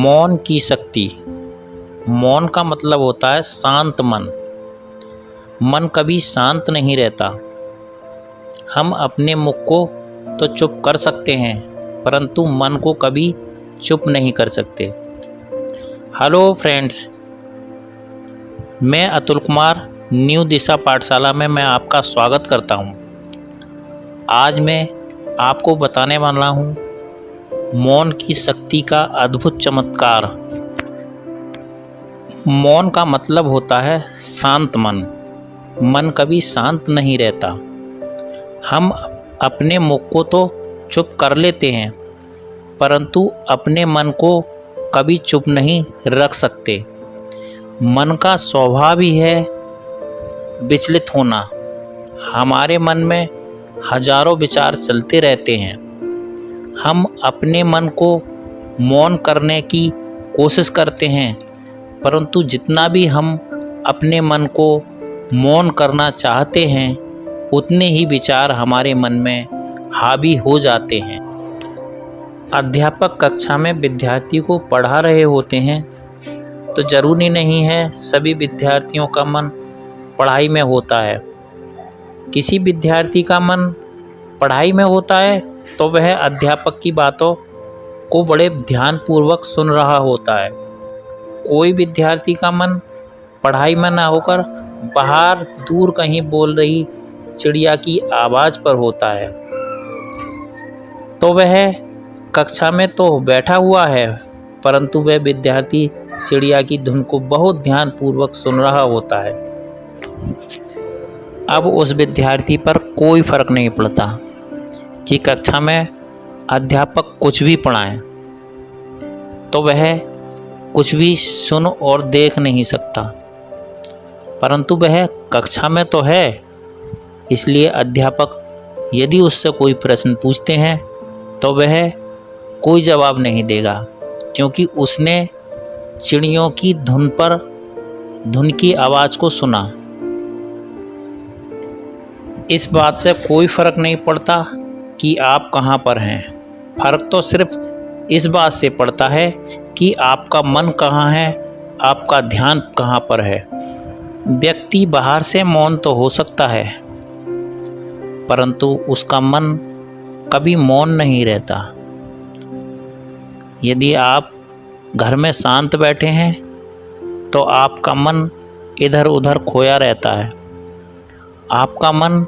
मौन की शक्ति। मौन का मतलब होता है शांत मन। मन कभी शांत नहीं रहता। हम अपने मुख को तो चुप कर सकते हैं, परंतु मन को कभी चुप नहीं कर सकते। हेलो फ्रेंड्स, मैं अतुल कुमार न्यू दिशा पाठशाला में मैं आपका स्वागत करता हूं। आज मैं आपको बताने वाला हूं मौन की शक्ति का अद्भुत चमत्कार। मौन का मतलब होता है शांत मन। मन कभी शांत नहीं रहता। हम अपने मुख को तो चुप कर लेते हैं, परंतु अपने मन को कभी चुप नहीं रख सकते। मन का स्वभाव ही है विचलित होना। हमारे मन में हजारों विचार चलते रहते हैं। हम अपने मन को मौन करने की कोशिश करते हैं, परंतु जितना भी हम अपने मन को मौन करना चाहते हैं, उतने ही विचार हमारे मन में हावी हो जाते हैं। अध्यापक कक्षा में विद्यार्थी को पढ़ा रहे होते हैं, तो ज़रूरी नहीं है सभी विद्यार्थियों का मन पढ़ाई में होता है। किसी विद्यार्थी का मन पढ़ाई में होता है तो वह अध्यापक की बातों को बड़े ध्यानपूर्वक सुन रहा होता है। कोई विद्यार्थी का मन पढ़ाई में ना होकर बाहर दूर कहीं बोल रही चिड़िया की आवाज़ पर होता है, तो वह कक्षा में तो बैठा हुआ है, परंतु वह विद्यार्थी चिड़िया की धुन को बहुत ध्यानपूर्वक सुन रहा होता है। अब उस विद्यार्थी पर कोई फर्क नहीं पड़ता कि कक्षा में अध्यापक कुछ भी पढ़ाएं, तो वह कुछ भी सुन और देख नहीं सकता, परंतु वह कक्षा में तो है। इसलिए अध्यापक यदि उससे कोई प्रश्न पूछते हैं तो वह कोई जवाब नहीं देगा, क्योंकि उसने चिड़ियों की धुन की आवाज़ को सुना। इस बात से कोई फर्क नहीं पड़ता कि आप कहाँ पर हैं। फर्क तो सिर्फ इस बात से पड़ता है कि आपका मन कहाँ है, आपका ध्यान कहाँ पर है। व्यक्ति बाहर से मौन तो हो सकता है, परंतु उसका मन कभी मौन नहीं रहता। यदि आप घर में शांत बैठे हैं तो आपका मन इधर उधर खोया रहता है। आपका मन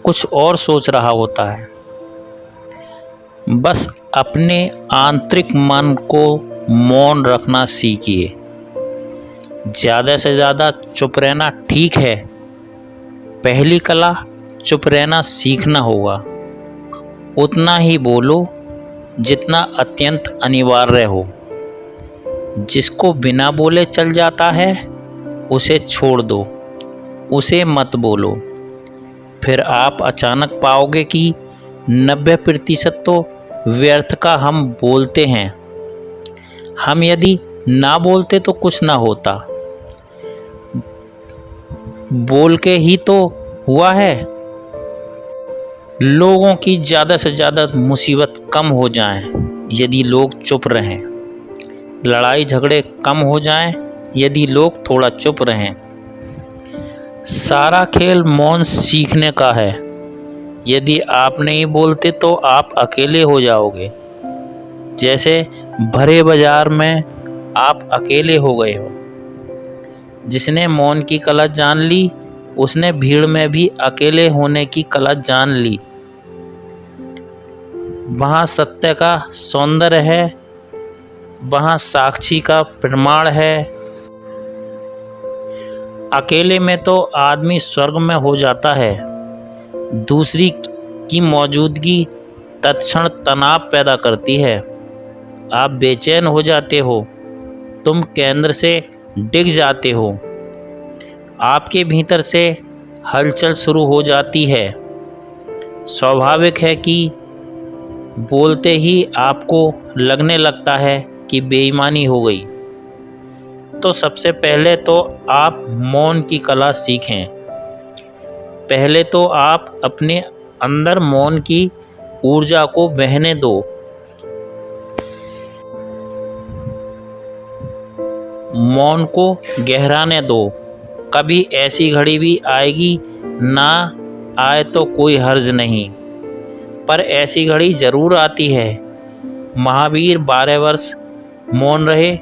कुछ और सोच रहा होता है। बस अपने आंतरिक मन को मौन रखना सीखिए। ज़्यादा से ज़्यादा चुप रहना ठीक है। पहली कला चुप रहना सीखना होगा। उतना ही बोलो जितना अत्यंत अनिवार्य हो। जिसको बिना बोले चल जाता है उसे छोड़ दो, उसे मत बोलो। फिर आप अचानक पाओगे कि 90% तो व्यर्थ का हम बोलते हैं। हम यदि ना बोलते तो कुछ ना होता। बोल के ही तो हुआ है। लोगों की ज़्यादा से ज़्यादा मुसीबत कम हो जाएं यदि लोग चुप रहें। लड़ाई झगड़े कम हो जाएं यदि लोग थोड़ा चुप रहें। सारा खेल मौन सीखने का है। यदि आप नहीं बोलते तो आप अकेले हो जाओगे। जैसे भरे बाजार में आप अकेले हो गए हो। जिसने मौन की कला जान ली, उसने भीड़ में भी अकेले होने की कला जान ली। वहाँ सत्य का सौंदर्य है, वहाँ साक्षी का प्रमाण है। अकेले में तो आदमी स्वर्ग में हो जाता है। दूसरी की मौजूदगी तत्क्षण तनाव पैदा करती है। आप बेचैन हो जाते हो, तुम केंद्र से डिग जाते हो। आपके भीतर से हलचल शुरू हो जाती है। स्वाभाविक है कि बोलते ही आपको लगने लगता है कि बेईमानी हो गई। तो सबसे पहले तो आप मौन की कला सीखें। पहले तो आप अपने अंदर मौन की ऊर्जा को बहने दो। मौन को गहराने दो। कभी ऐसी घड़ी भी आएगी, ना आए तो कोई हर्ज नहीं, पर ऐसी घड़ी जरूर आती है। महावीर 12 वर्ष मौन रहे,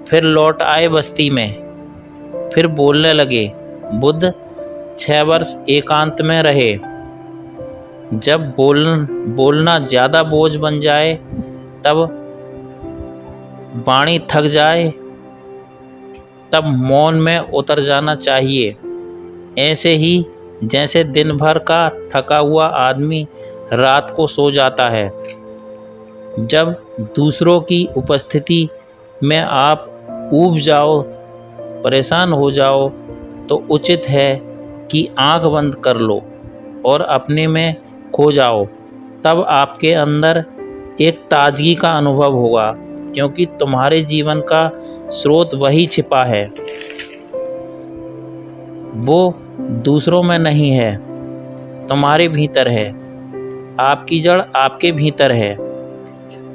फिर लौट आए बस्ती में, फिर बोलने लगे। बुद्ध 6 वर्ष एकांत में रहे। जब बोलना ज़्यादा बोझ बन जाए, तब वाणी थक जाए, तब मौन में उतर जाना चाहिए। ऐसे ही जैसे दिन भर का थका हुआ आदमी रात को सो जाता है। जब दूसरों की उपस्थिति में आप ऊब जाओ, परेशान हो जाओ, तो उचित है कि आंख बंद कर लो और अपने में खो जाओ। तब आपके अंदर एक ताजगी का अनुभव होगा, क्योंकि तुम्हारे जीवन का स्रोत वही छिपा है। वो दूसरों में नहीं है, तुम्हारे भीतर है। आपकी जड़ आपके भीतर है।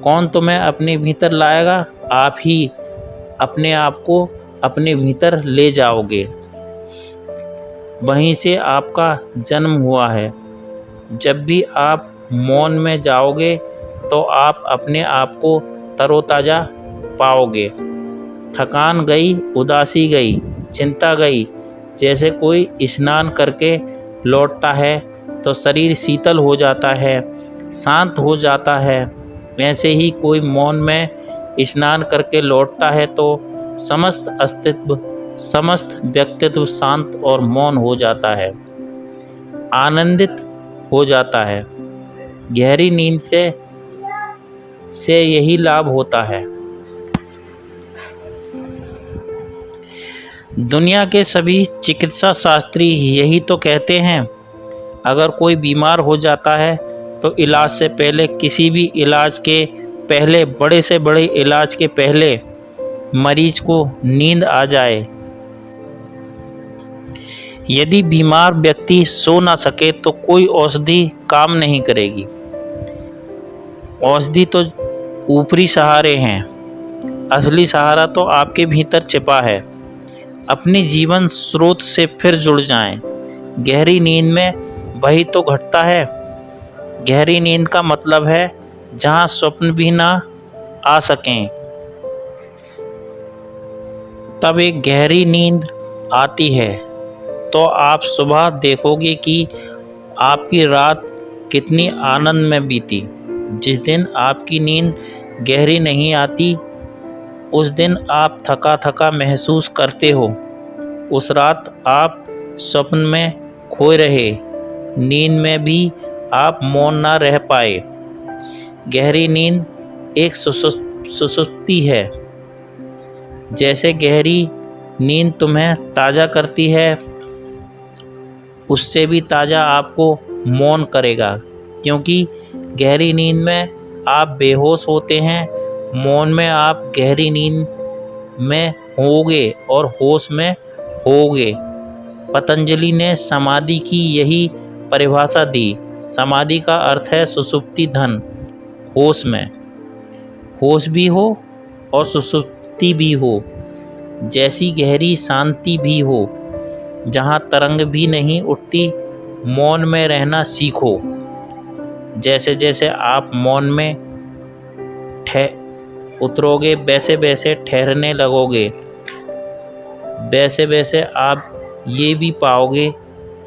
कौन तुम्हें अपने भीतर लाएगा? आप ही अपने आप को अपने भीतर ले जाओगे। वहीं से आपका जन्म हुआ है। जब भी आप मौन में जाओगे, तो आप अपने आप को तरोताज़ा पाओगे। थकान गई, उदासी गई, चिंता गई। जैसे कोई स्नान करके लौटता है तो शरीर शीतल हो जाता है, शांत हो जाता है। वैसे ही कोई मौन में स्नान करके लौटता है तो समस्त अस्तित्व, समस्त व्यक्तित्व शांत और मौन हो जाता है, आनंदित हो जाता है। गहरी नींद से यही लाभ होता है। दुनिया के सभी चिकित्सा शास्त्री यही तो कहते हैं। अगर कोई बीमार हो जाता है तो इलाज से पहले, किसी भी इलाज के पहले, बड़े से बड़े इलाज के पहले मरीज को नींद आ जाए। यदि बीमार व्यक्ति सो ना सके तो कोई औषधि काम नहीं करेगी। औषधि तो ऊपरी सहारे हैं, असली सहारा तो आपके भीतर छिपा है। अपने जीवन स्रोत से फिर जुड़ जाएं। गहरी नींद में वही तो घटता है। गहरी नींद का मतलब है जहां स्वप्न भी ना आ सकें। तब एक गहरी नींद आती है तो आप सुबह देखोगे कि आपकी रात कितनी आनंद में बीती। जिस दिन आपकी नींद गहरी नहीं आती, उस दिन आप थका थका महसूस करते हो। उस रात आप स्वप्न में खोए रहे, नींद में भी आप मौन ना रह पाए। गहरी नींद एक सुसुप्ति है। जैसे गहरी नींद तुम्हें ताज़ा करती है, उससे भी ताज़ा आपको मौन करेगा, क्योंकि गहरी नींद में आप बेहोश होते हैं। मौन में आप गहरी नींद में होगे और होश में होगे। पतंजलि ने समाधि की यही परिभाषा दी। समाधि का अर्थ है सुषुप्ति धन, होश में। होश भी हो और सुषुप्ति भी हो, जैसी गहरी शांति भी हो, जहाँ तरंग भी नहीं उठती। मौन में रहना सीखो। जैसे जैसे आप मौन में उतरोगे, वैसे वैसे ठहरने लगोगे। वैसे वैसे आप ये भी पाओगे,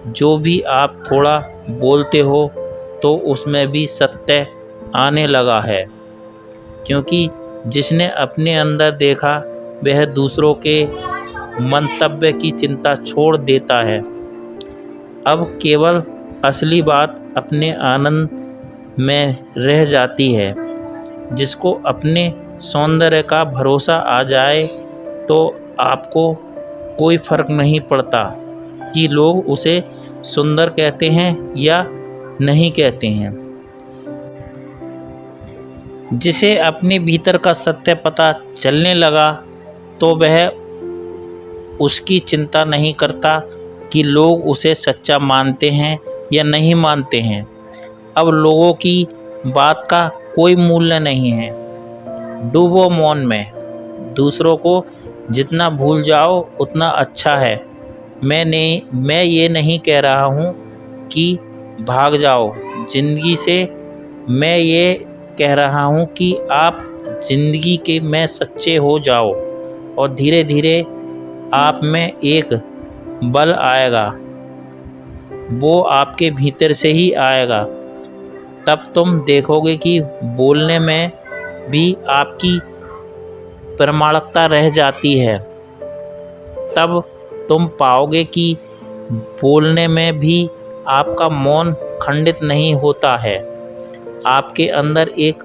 जो भी आप थोड़ा बोलते हो तो उसमें भी सत्य आने लगा है, क्योंकि जिसने अपने अंदर देखा वह दूसरों के मंतव्य की चिंता छोड़ देता है। अब केवल असली बात अपने आनंद में रह जाती है। जिसको अपने सौंदर्य का भरोसा आ जाए तो आपको कोई फर्क नहीं पड़ता कि लोग उसे सुंदर कहते हैं या नहीं कहते हैं। जिसे अपने भीतर का सत्य पता चलने लगा तो वह उसकी चिंता नहीं करता कि लोग उसे सच्चा मानते हैं या नहीं मानते हैं। अब लोगों की बात का कोई मूल्य नहीं है। डूबो मौन में, दूसरों को जितना भूल जाओ उतना अच्छा है। मैं ये नहीं कह रहा हूँ कि भाग जाओ ज़िंदगी से, मैं ये कह रहा हूँ कि आप ज़िंदगी के में सच्चे हो जाओ और धीरे धीरे आप में एक बल आएगा, वो आपके भीतर से ही आएगा। तब तुम देखोगे कि बोलने में भी आपकी प्रामाणिकता रह जाती है। तब तुम पाओगे कि बोलने में भी आपका मौन खंडित नहीं होता है। आपके अंदर एक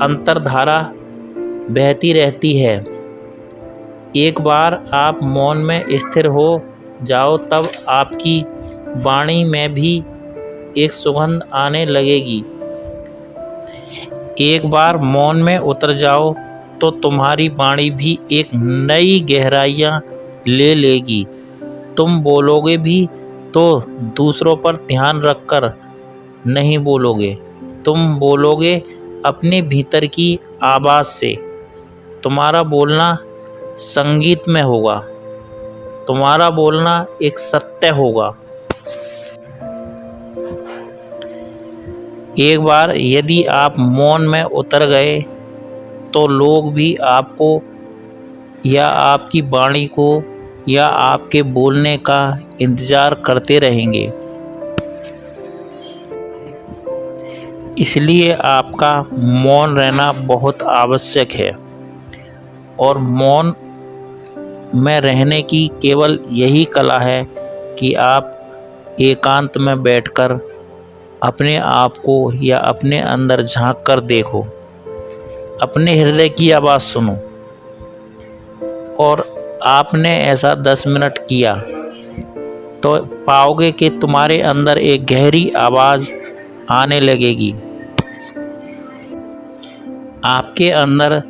अंतर्धारा बहती रहती है। एक बार आप मौन में स्थिर हो जाओ तब आपकी वाणी में भी एक सुगंध आने लगेगी। एक बार मौन में उतर जाओ तो तुम्हारी वाणी भी एक नई गहराइयाँ ले लेगी। तुम बोलोगे भी तो दूसरों पर ध्यान रखकर नहीं बोलोगे, तुम बोलोगे अपने भीतर की आवाज़ से। तुम्हारा बोलना संगीत में होगा, तुम्हारा बोलना एक सत्य होगा। एक बार यदि आप मौन में उतर गए तो लोग भी आपको या आपकी वाणी को या आपके बोलने का इंतज़ार करते रहेंगे। इसलिए आपका मौन रहना बहुत आवश्यक है। और मौन में रहने की केवल यही कला है कि आप एकांत में बैठकर अपने आप को या अपने अंदर झांक कर देखो, अपने हृदय की आवाज़ सुनो। और आपने ऐसा 10 मिनट किया तो पाओगे कि तुम्हारे अंदर एक गहरी आवाज़ आने लगेगी। आपके अंदर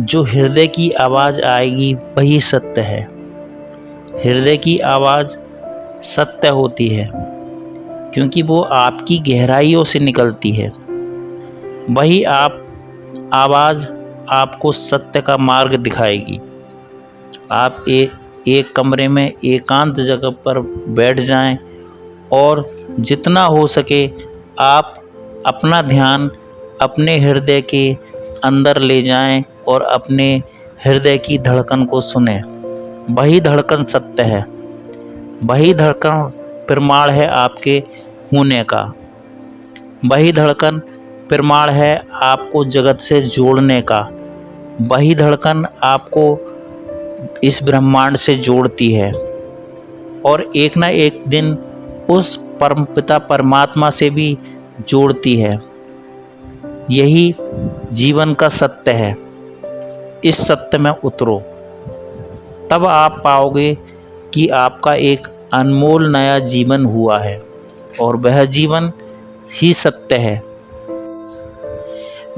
जो हृदय की आवाज़ आएगी वही सत्य है। हृदय की आवाज़ सत्य होती है क्योंकि वो आपकी गहराइयों से निकलती है। वही आवाज़ आपको सत्य का मार्ग दिखाएगी। आप एक कमरे में एकांत जगह पर बैठ जाएं और जितना हो सके आप अपना ध्यान अपने हृदय के अंदर ले जाएं और अपने हृदय की धड़कन को सुनें। वही धड़कन सत्य है, वही धड़कन प्रमाण है आपके होने का, वही धड़कन प्रमाण है आपको जगत से जोड़ने का, वही धड़कन आपको इस ब्रह्मांड से जोड़ती है और एक ना एक दिन उस परमपिता परमात्मा से भी जोड़ती है। यही जीवन का सत्य है। इस सत्य में उतरो, तब आप पाओगे कि आपका एक अनमोल नया जीवन हुआ है और वह जीवन ही सत्य है।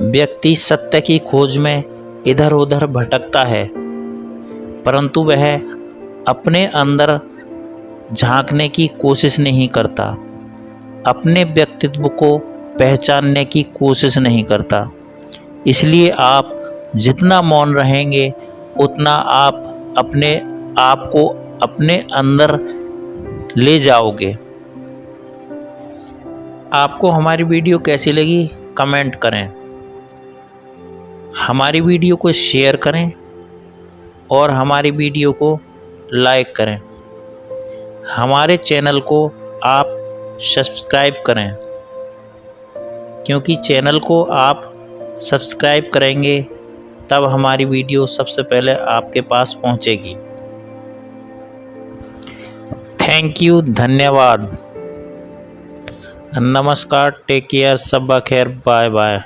व्यक्ति सत्य की खोज में इधर उधर भटकता है, परंतु वह अपने अंदर झांकने की कोशिश नहीं करता, अपने व्यक्तित्व को पहचानने की कोशिश नहीं करता। इसलिए आप जितना मौन रहेंगे उतना आप अपने आप को अपने अंदर ले जाओगे। आपको हमारी वीडियो कैसी लगी कमेंट करें, हमारी वीडियो को शेयर करें और हमारी वीडियो को लाइक करें। हमारे चैनल को आप सब्सक्राइब करें, क्योंकि चैनल को आप सब्सक्राइब करेंगे तब हमारी वीडियो सबसे पहले आपके पास पहुंचेगी। थैंक यू, धन्यवाद, नमस्कार, टेक केयर, सब खैर, बाय बाय।